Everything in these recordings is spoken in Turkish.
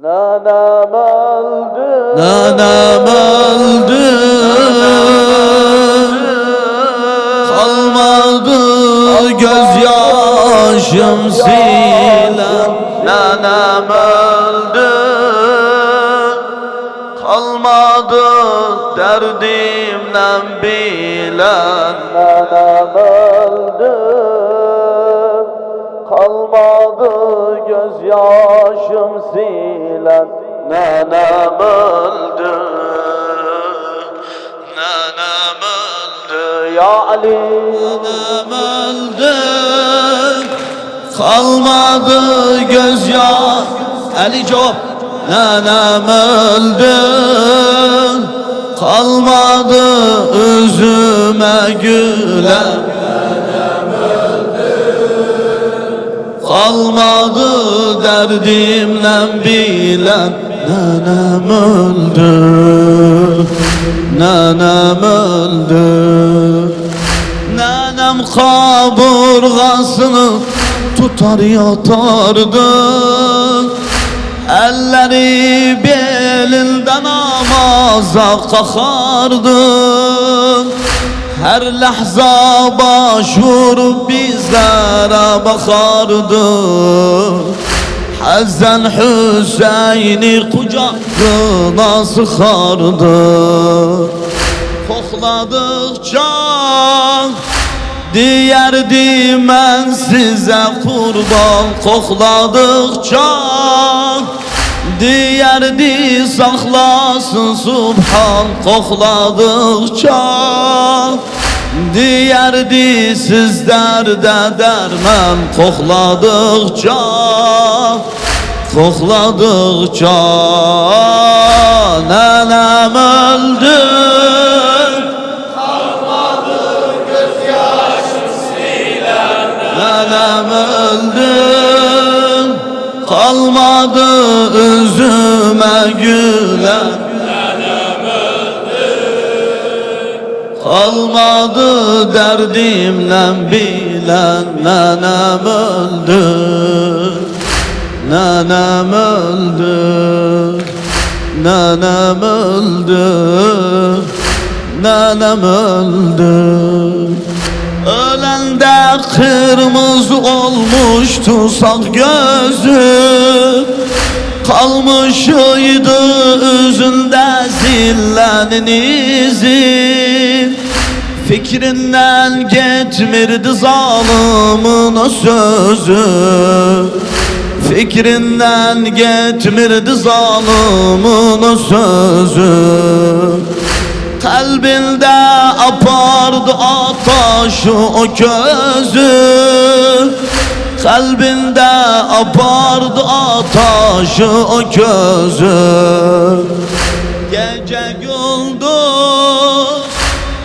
Nanem öldü, Nanem öldü, kalmadı gözyaşım silen. Nanem öldü, kalmadı derdimden bilen. Nanem öldü, kalmadı gözyaşım silen. Nanem öldü, nanem öldü ya Ali. Nanem öldü, kalmadı gözyaş. Ali cevap. Nanem öldü, kalmadı üzüme gülen. Kalmadı derdimle bilen. Nanem öldü, nanem öldü. Nanem kaburgasını tutar yatardı, elleri belinden namaza kalkardı. Her lahza başvurup bizlere bakardı. Hasan Hüseyin'i kucağına sıkardı. Kokladıkça diyerdi ben size kurban. Kokladıkça diyerdi saklasın subhan. Kokladıkça diyerdi sizlerde derman. Kokladıkça, kokladıkça nenem öldü, kalmadı gözyaşım silen. Nenem öldü, kalmadı üzüme gülen. Kalmadı derdimle bilen. Nanem öldü, nanem öldü, nanem öldü, nanem öldü. Ölende kırmızı olmuştu sağ gözü, kalmışıydı üzünde zillenin izi. Fikrinden gitmirdi zalimin sözü, fikrinden gitmirdi zalimin sözü. Kalbinde apardı ataşı o gözü, kalbinde apardı ataşı o gözü. Gece gündüz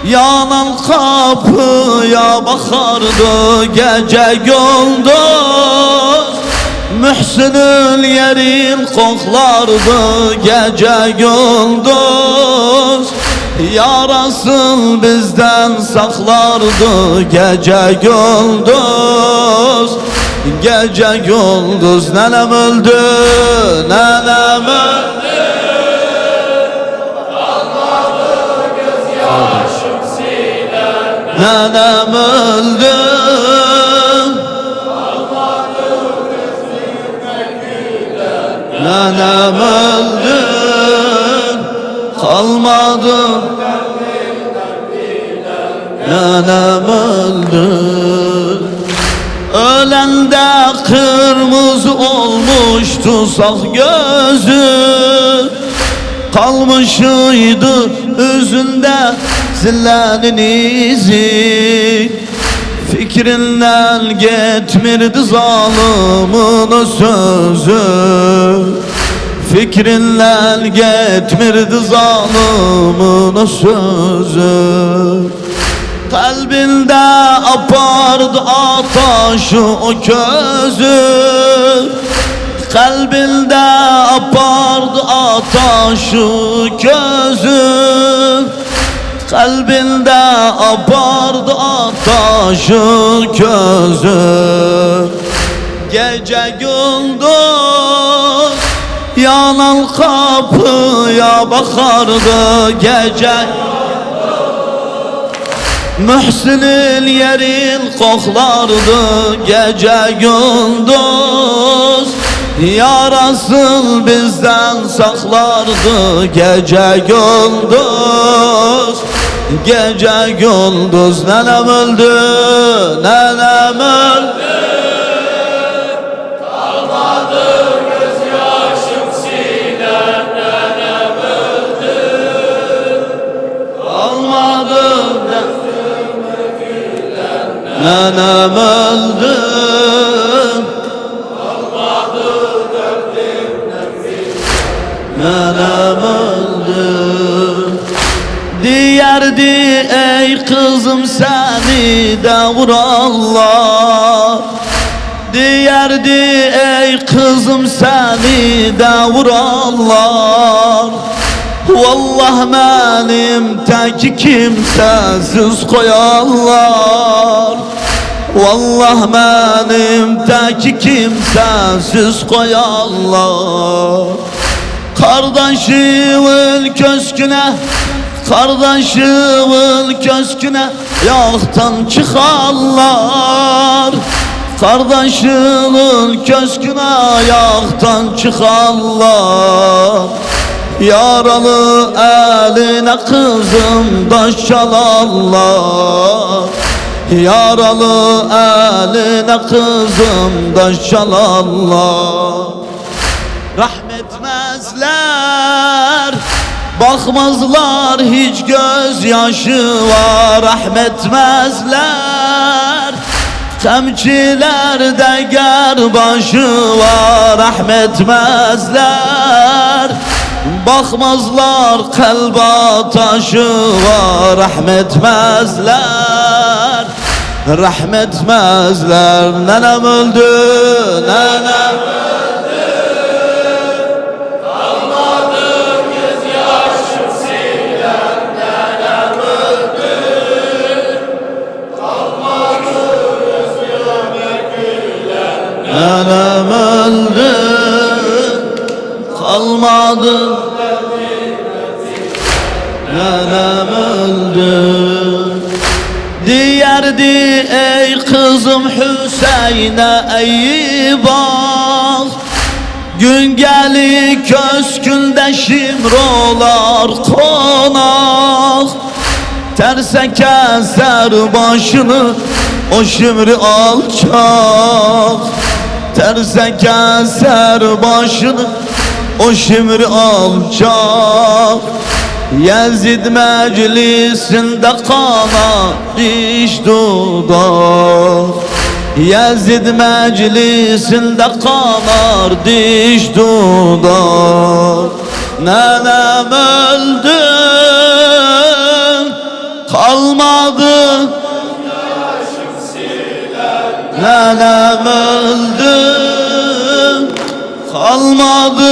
yanan kapıya bakardı. Gece gündüz Mühsinül yerin koklardı. Gece gündüz yarasın bizden saklardı. Gece gündüz, gece gündüz. Nenem öldü, nenem öldü, kalmadı gözyaşım silen. Nenem öldü, kalmadı gözümden gülen. Nenem öldü, kalmadı. Nanem öldü, ölende kırmızı olmuştu sağ gözü, kalmışıydı üzünde zillenin izi. Fikrinden gitmirdi zalimin sözü, fikrinden gitmirdi zalimin sözü. Kalbinde apardı ataşı o gözü, kalbinde apardı ataşı gözü. Kalbinde apardı ataşı gözü. Gece gündüz Yanan kapıya bakardı gece. Mühsin'in yerin koklardı gece gündüz. Yarasın bizden saklardı gece gündüz. Gece gündüz nenem öldü, nenem öldü. Kalmadı gözyaşım sinem, nenem öldü. Kalmadı nenem öldü. Kalmadı derdimden bir Nenem öldü. Diyerdi ey kızım seni de vurallar. Diyerdi ey kızım seni de vurallar. Vallah benim tek kimsesiz koyarlar. Vallah benim tek kimsesiz koyarlar. Kardeşimin kösküne, kardeşimin kösküne yaktan çıkarlar. Kardeşimin kösküne yaktan çıkarlar. Yaralı eline kızım daş çalarlar. Yaralı eline kızım daş çalarlar. Rahmetmezler, bakmazlar hiç gözyaşı var. Rahmetmezler, temçilerde gerbaşı var. Rahmetmezler, bakmazlar kalba taşı var. Rahmetmezler, rahmetmezler. Nenem öldü, nenem öldü. Nenem öldü, kalmadı. Nenem öldü. Diyerdi ey kızım Hüseyin'e iyi bak. Gün gelir köskünde şimrolar konak. Terse keser başını o şimri alçak. Terse keser başını o şimri alçak. Yezid meclisinde kana diş dudak. Yezid meclisinde kanar diş dudak. Nenem öldü, kalmadı. Nenem öldü, kalmadı.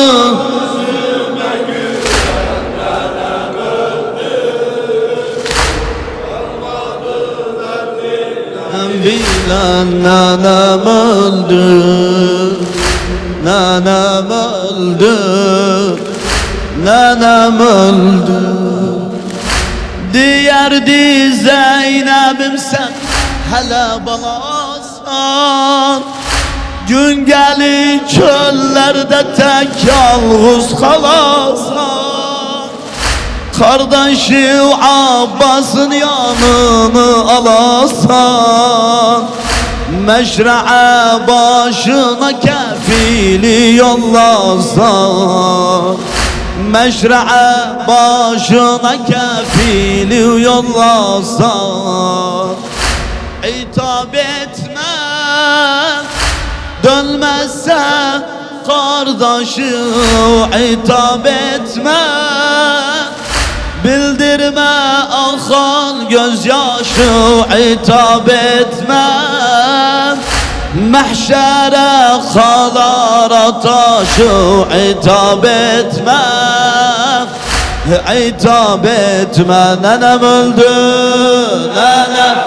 Bilen nenem öldü, nenem öldü, nenem öldü. Diyerdi Zeynep'im sen hele balasan. Gün gelir çöllerde tek yalnız kalasan. Kardeşi Abbas'ın yanını alasan. Meşre'e başına kefili yollasan. Meşre'e başına kefili yollasan. İtab etme, dönmezse kardeşi itap etme. Bildirme akan gözyaşı itap etme. Mahşere kalar taşı itap etme. İtap etme. Nenem öldü, nenem